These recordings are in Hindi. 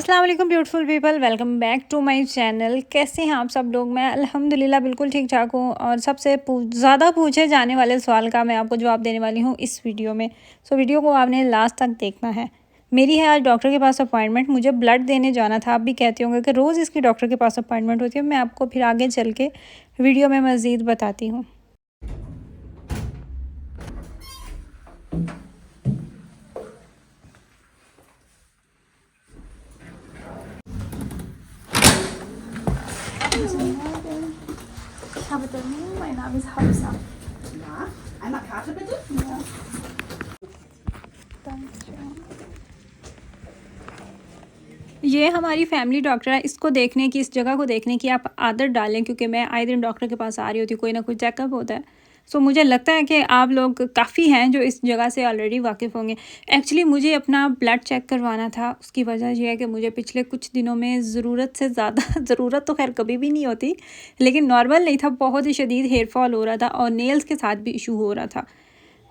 अस्सलाम वालेकुम beautiful people, welcome back to my channel. कैसे हैं आप सब लोग? मैं अल्हम्दुलिल्लाह बिल्कुल ठीक ठाक हूँ और सबसे ज़्यादा पूछे जाने वाले सवाल का मैं आपको जवाब देने वाली हूँ इस वीडियो में। सो वीडियो को आपने लास्ट तक देखना है। मेरी है आज डॉक्टर के पास अपॉइंटमेंट, मुझे ब्लड देने जाना था। आप भी कहते होंगे कि रोज़ इसकी डॉक्टर के पास अपॉइंटमेंट होती है। मैं आपको फिर आगे चल के वीडियो में मज़ीद बताती हूँ। Ich habe Termin, mein Name ist Hamza. Ja, einmal Karte bitte. Ja. Dankeschön. ये हमारी फैमिली डॉक्टर है। इसको देखने की, इस जगह को देखने की आप आदत डालें, क्योंकि मैं आए दिन डॉक्टर के पास आ रही होती हूँ, कोई ना कोई चेकअप होता है। सो मुझे लगता है कि आप लोग काफ़ी हैं जो इस जगह से ऑलरेडी वाकिफ़ होंगे। एक्चुअली मुझे अपना ब्लड चेक करवाना था। उसकी वजह यह है कि मुझे पिछले कुछ दिनों में ज़रूरत से ज़्यादा ज़रूरत तो खैर कभी भी नहीं होती, लेकिन नॉर्मल नहीं था, बहुत ही शदीद हेयर फॉल हो रहा था और नेल्स के साथ भी इशू हो रहा था।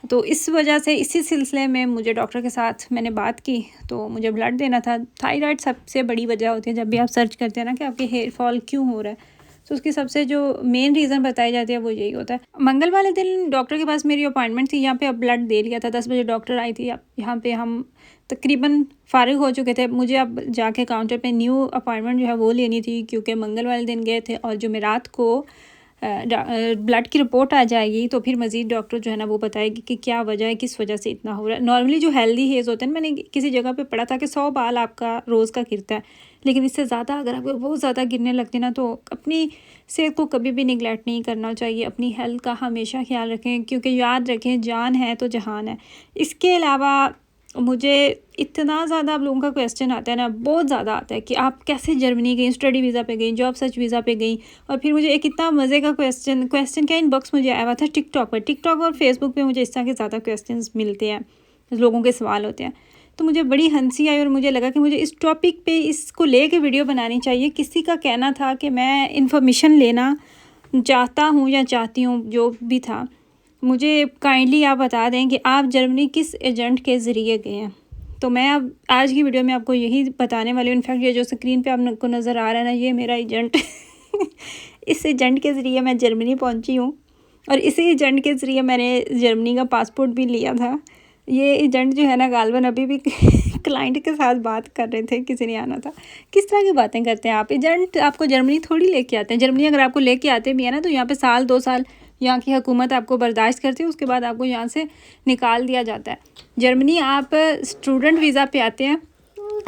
तो इस वजह से इसी सिलसिले में मुझे डॉक्टर के साथ मैंने बात की, तो मुझे ब्लड देना था। थायराइड सबसे बड़ी वजह होती है, जब भी आप सर्च करते हैं ना कि आपके हेयर फॉल क्यों हो रहा है, तो उसकी सबसे जो मेन रीज़न बताई जाती है वो यही होता है। मंगल वाले दिन डॉक्टर के पास मेरी अपॉइंटमेंट थी। यहाँ पे अब ब्लड दे लिया था, 10 बजे डॉक्टर आई थी। अब यहाँ पे हम तकरीबन फ़ारिग हो चुके थे। मुझे अब जाके काउंटर पे न्यू अपॉइंटमेंट जो है वो लेनी थी, क्योंकि मंगल वाले दिन गए थे और जुमेरात को ब्लड की रिपोर्ट आ जाएगी, तो फिर मज़ीद डॉक्टर जो है ना वो बताएगी कि क्या वजह है, किस वजह से इतना हो रहा है। नॉर्मली जो हेल्दी हेयर्स होते हैं, मैंने किसी जगह पे पढ़ा था कि 100 बाल आपका रोज़ का गिरता है, लेकिन इससे ज़्यादा अगर आपको बहुत ज़्यादा गिरने लगते ना, तो अपनी सेहत को कभी भी निगलेक्ट नहीं करना चाहिए। अपनी हेल्थ का हमेशा ख्याल रखें, क्योंकि याद रखें जान है तो जहान है। इसके अलावा मुझे इतना ज़्यादा आप लोगों का क्वेश्चन आता है ना, बहुत ज़्यादा आता है कि आप कैसे जर्मनी गई, स्टडी वीज़ा पे गई, जॉब सर्च वीज़ा पे गई। और फिर मुझे एक इतना मज़े का क्वेश्चन क्या इनबॉक्स मुझे आया हुआ था टिकटॉक और फेसबुक पे मुझे इस तरह के ज़्यादा क्वेश्चंस मिलते हैं, लोगों के सवाल होते हैं। तो मुझे बड़ी हंसी आई और मुझे लगा कि मुझे इस टॉपिक पे इसको ले कर वीडियो बनानी चाहिए। किसी का कहना था कि मैं इंफॉर्मेशन लेना चाहता हूँ या चाहती हूँ, जो भी था, मुझे काइंडली आप बता दें कि आप जर्मनी किस एजेंट के ज़रिए गए हैं। तो मैं अब आज की वीडियो में आपको यही बताने वाली हूँ। इनफैक्ट ये जो स्क्रीन पे आपको नज़र आ रहा है ना, ये मेरा एजेंट इस एजेंट के ज़रिए मैं जर्मनी पहुँची हूँ और इसी एजेंट के ज़रिए मैंने जर्मनी का पासपोर्ट भी लिया था। ये एजेंट जो है ना, गालबन अभी भी क्लाइंट के साथ बात कर रहे थे, किसी ने आना था। किस तरह की बातें करते हैं आप? एजेंट आपको जर्मनी थोड़ी लेके आते हैं। जर्मनी अगर आपको लेके आते भी है ना, तो यहाँ पे 1-2 साल यहाँ की हुकूमत आपको बर्दाश्त करती है, उसके बाद आपको यहाँ से निकाल दिया जाता है। जर्मनी आप स्टूडेंट वीज़ा पे आते हैं,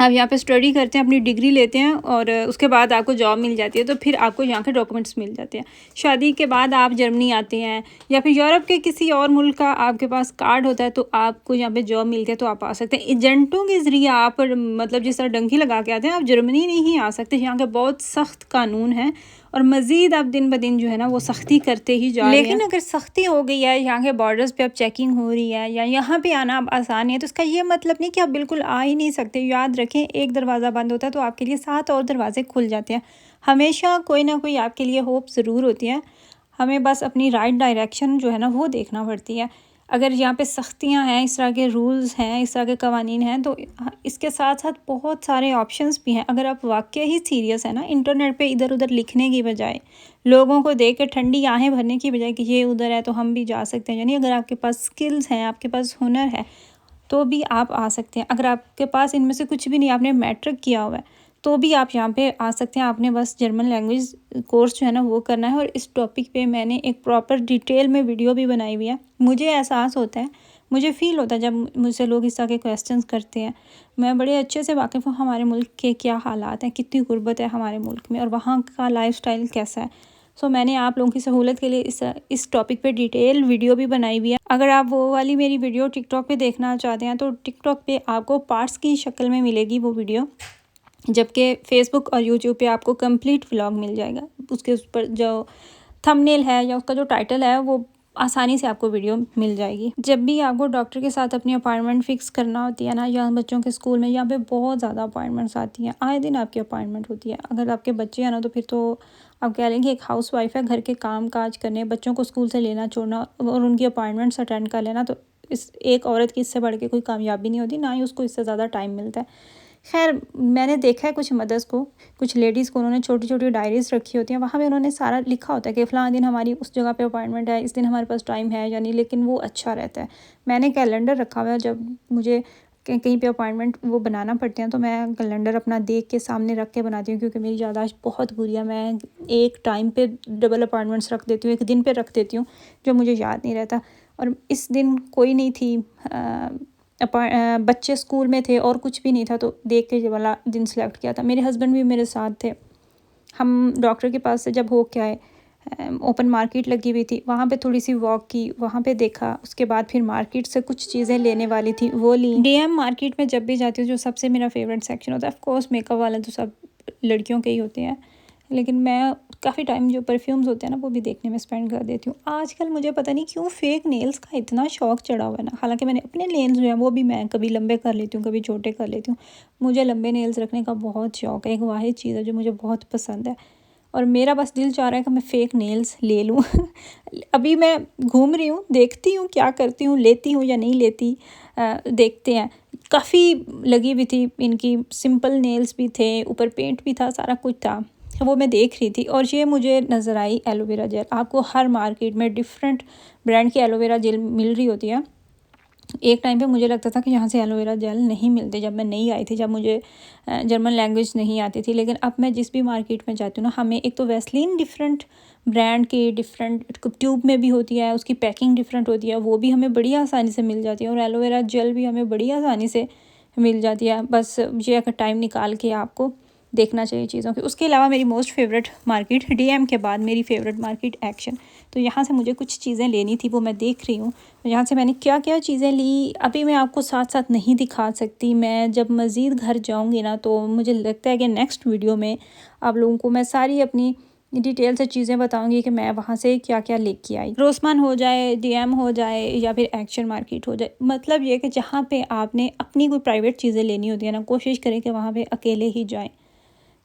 आप यहाँ पे स्टडी करते हैं, अपनी डिग्री लेते हैं और उसके बाद आपको जॉब मिल जाती है, तो फिर आपको यहाँ के डॉक्यूमेंट्स मिल जाते हैं। शादी के बाद आप जर्मनी आते हैं या फिर यूरोप के किसी और मुल्क का आपके पास कार्ड होता है, तो आपको यहाँ पे जॉब मिलती है, तो आप आ सकते हैं। एजेंटों के ज़रिए आप मतलब जिस तरह डंकी लगा के आते हैं, आप जर्मनी नहीं आ सकते। यहाँ के बहुत सख्त कानून हैं और मज़ीद आप दिन ब दिन जो है ना वो सख्ती करते ही जा रहे हैं। लेकिन अगर सख्ती हो गई है, यहाँ के बॉर्डर्स पे अब चेकिंग हो रही है या यहाँ पे आना अब आसान है, तो इसका ये मतलब नहीं कि आप बिल्कुल आ ही नहीं सकते। याद रखें, एक दरवाज़ा बंद होता है तो आपके लिए 7 और दरवाजे खुल जाते हैं। हमेशा कोई ना कोई आपके लिए होप ज़रूर होती है। हमें बस अपनी राइट डायरेक्शन जो है ना वो देखना पड़ती है। अगर यहाँ पे सख्तियाँ हैं, इस तरह के रूल्स हैं, इस तरह के कवानीन हैं, तो इसके साथ साथ बहुत सारे ऑप्शंस भी हैं। अगर आप वाकई ही सीरियस है ना, इंटरनेट पे इधर उधर लिखने की बजाय, लोगों को देख के ठंडी आहें भरने की बजाय कि ये उधर है तो हम भी जा सकते हैं, यानी अगर आपके पास स्किल्स हैं, आपके पास हुनर है, तो भी आप आ सकते हैं। अगर आपके पास इनमें से कुछ भी नहीं, आपने मैट्रिक किया हुआ है, तो भी आप यहाँ पे आ सकते हैं। आपने बस जर्मन लैंग्वेज कोर्स जो है ना वो करना है। और इस टॉपिक पे मैंने एक प्रॉपर डिटेल में वीडियो भी बनाई हुई है। मुझे एहसास होता है, मुझे फ़ील होता है जब मुझसे लोग इस तरह के क्वेश्चंस करते हैं। मैं बड़े अच्छे से वाकिफ़ हूँ हमारे मुल्क के क्या हालात हैं, कितनी गुर्बत है हमारे मुल्क में और वहाँ का लाइफस्टाइल कैसा है। सो मैंने आप लोगों की सहूलत के लिए इस टॉपिक पे डिटेल वीडियो भी बनाई हुई है। अगर आप वो वाली मेरी वीडियो टिकटॉक पे देखना चाहते हैं, तो टिकटॉक पे आपको पार्ट्स की शक्ल में मिलेगी वो वीडियो, जबकि फ़ेसबुक और यूट्यूब पे आपको कंप्लीट व्लॉग मिल जाएगा। उसके ऊपर जो थंबनेल है या उसका जो टाइटल है, वो आसानी से आपको वीडियो मिल जाएगी। जब भी आपको डॉक्टर के साथ अपनी अपॉइंटमेंट फ़िक्स करना होती है ना, या बच्चों के स्कूल में, यहाँ पे बहुत ज़्यादा अपॉइंटमेंट्स आती हैं, आए दिन आपकी अपॉइंटमेंट होती है। अगर आपके बच्चे हैं ना, तो फिर तो आप कह लेंगे एक हाउसवाइफ है, घर के काम काज करने, बच्चों को स्कूल से लेना छोड़ना और उनकी अपॉइंटमेंट्स अटेंड कर लेना, तो इस एक औरत की इससे बढ़ के कोई कामयाबी नहीं होती, ना ही उसको इससे ज़्यादा टाइम मिलता है। खैर मैंने देखा है कुछ मदर्स को, कुछ लेडीज़ को, उन्होंने छोटी छोटी डायरीज रखी होती हैं, वहाँ पे उन्होंने सारा लिखा होता है कि फ़लाँ दिन हमारी उस जगह पे अपॉइंटमेंट है, इस दिन हमारे पास टाइम है या नहीं, लेकिन वो अच्छा रहता है। मैंने कैलेंडर रखा हुआ है, जब मुझे कहीं पे अपॉइंटमेंट वो बनाना पड़ते हैं तो मैं कैलेंडर अपना देख के सामने रख के बनाती हूँ, क्योंकि मेरी याददाश्त बहुत बुरी है। मैं एक टाइम पे डबल अपॉइंटमेंट्स रख देती हूँ, एक दिन पे रख देती हूँ जो मुझे याद नहीं रहता। और इस दिन कोई नहीं थी, बच्चे स्कूल में थे और कुछ भी नहीं था, तो देख के ये वाला दिन सेलेक्ट किया था। मेरे हस्बैंड भी मेरे साथ थे। हम डॉक्टर के पास से जब हो के आए, ओपन मार्केट लगी हुई थी, वहाँ पे थोड़ी सी वॉक की, वहाँ पे देखा, उसके बाद फिर मार्केट से कुछ चीज़ें लेने वाली थी, वो ली। डीएम मार्केट में जब भी जाती हूँ, जो सबसे मेरा फेवरेट सेक्शन होता है, ऑफ कोर्स मेकअप वाला तो सब लड़कियों के ही होते हैं, लेकिन मैं काफ़ी टाइम जो परफ्यूम्स होते हैं ना वो भी देखने में स्पेंड कर देती हूँ। आजकल मुझे पता नहीं क्यों फेक नेल्स का इतना शौक चढ़ा हुआ है ना, हालांकि मैंने अपने नेल्स जो हैं वो भी मैं कभी लंबे कर लेती हूँ, कभी छोटे कर लेती हूँ। मुझे लंबे नेल्स रखने का बहुत शौक है, एक वाहिद चीज़ है जो मुझे बहुत पसंद है, और मेरा बस दिल चाह रहा है कि मैं फ़ेक नेल्स ले लूँ। अभी मैं घूम रही हूँ, देखती हूँ क्या करती हूँ, लेती हूँ या नहीं लेती, देखते हैं। काफ़ी लगी हुई थी इनकी, सिंपल नेल्स भी थे, ऊपर पेंट भी था, सारा कुछ था, वो मैं देख रही थी। और ये मुझे नज़र आई एलोवेरा जेल। आपको हर मार्केट में डिफरेंट ब्रांड की एलोवेरा जेल मिल रही होती है। एक टाइम पे मुझे लगता था कि यहाँ से एलोवेरा जेल नहीं मिलते, जब मैं नई आई थी, जब मुझे जर्मन लैंग्वेज नहीं आती थी। लेकिन अब मैं जिस भी मार्केट में जाती हूँ ना, हमें एक तो वैसलीन डिफरेंट ब्रांड की, डिफरेंट ट्यूब में भी होती है, उसकी पैकिंग डिफरेंट होती है, वो भी हमें बड़ी आसानी से मिल जाती है, और एलोवेरा जेल भी हमें बड़ी आसानी से मिल जाती है। बस ये अगर टाइम निकाल के आपको देखना चाहिए चीज़ों की। उसके अलावा मेरी मोस्ट फेवरेट मार्केट, डीएम के बाद मेरी फेवरेट मार्केट एक्शन। तो यहाँ से मुझे कुछ चीज़ें लेनी थी, वो मैं देख रही हूँ। तो यहाँ से मैंने क्या क्या चीज़ें ली अभी मैं आपको साथ साथ नहीं दिखा सकती। मैं जब मज़ीद घर जाऊँगी ना, तो मुझे लगता है कि नेक्स्ट वीडियो में आप लोगों को मैं सारी अपनी डिटेल से चीज़ें बताऊंगी कि मैं वहाँ से क्या क्या लेके आई। रोसमान हो जाए, डीएम हो जाए, या फिर एक्शन मार्केट हो जाए, मतलब ये कि जहाँ पे आपने अपनी कोई प्राइवेट चीज़ें लेनी होती है ना, कोशिश करें कि वहाँ पे अकेले ही जाएं,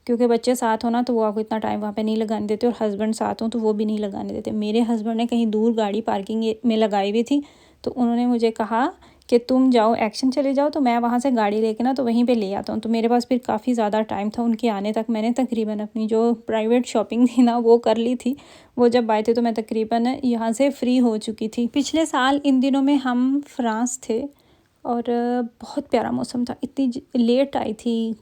क्योंकि बच्चे साथ हो ना तो वो आपको इतना टाइम वहाँ पे नहीं लगाने देते, और हस्बैंड साथ हो तो वो भी नहीं लगाने देते। मेरे हस्बैंड ने कहीं दूर गाड़ी पार्किंग में लगाई हुई थी, तो उन्होंने मुझे कहा कि तुम जाओ, एक्शन चले जाओ, तो मैं वहाँ से गाड़ी लेके ना तो वहीं पे ले आता हूँ। तो मेरे पास फिर काफ़ी ज़्यादा टाइम था उनके आने तक। मैंने तकरीबन अपनी जो प्राइवेट शॉपिंग थी ना वो कर ली थी। वो जब आए थे तो मैं तकरीबन यहाँ से फ्री हो चुकी थी। पिछले साल इन दिनों में हम फ्रांस थे, और बहुत प्यारा मौसम था। इतनी लेट आई थी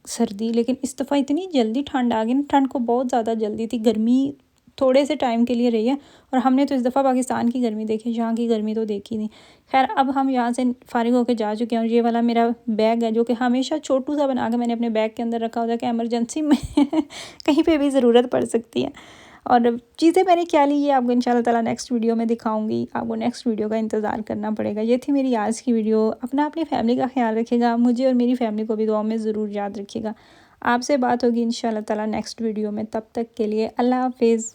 सर्दी, लेकिन इस दफ़ा इतनी जल्दी ठंड आ गई ना, ठंड को बहुत ज़्यादा जल्दी थी। गर्मी थोड़े से टाइम के लिए रही है, और हमने तो इस दफ़ा पाकिस्तान की गर्मी देखी, यहाँ की गर्मी तो देखी नहीं। खैर अब हम यहाँ से फ़ारिग होकर जा चुके हैं, और ये वाला मेरा बैग है जो कि हमेशा छोटू सा बना के मैंने अपने बैग के अंदर रखा होता है कि एमरजेंसी में कहीं पे भी ज़रूरत पड़ सकती है। और चीज़ें मैंने क्या ली ये आपको इंशाल्लाह ताला नेक्स्ट वीडियो में दिखाऊंगी। आपको नेक्स्ट वीडियो का इंतज़ार करना पड़ेगा। ये थी मेरी आज की वीडियो। अपनी फैमिली का ख्याल रखिएगा, मुझे और मेरी फैमिली को भी दुआ में ज़रूर याद रखिएगा। आपसे बात होगी इंशाल्लाह ताला नेक्स्ट वीडियो में। तब तक के लिए अल्लाह हाफिज़।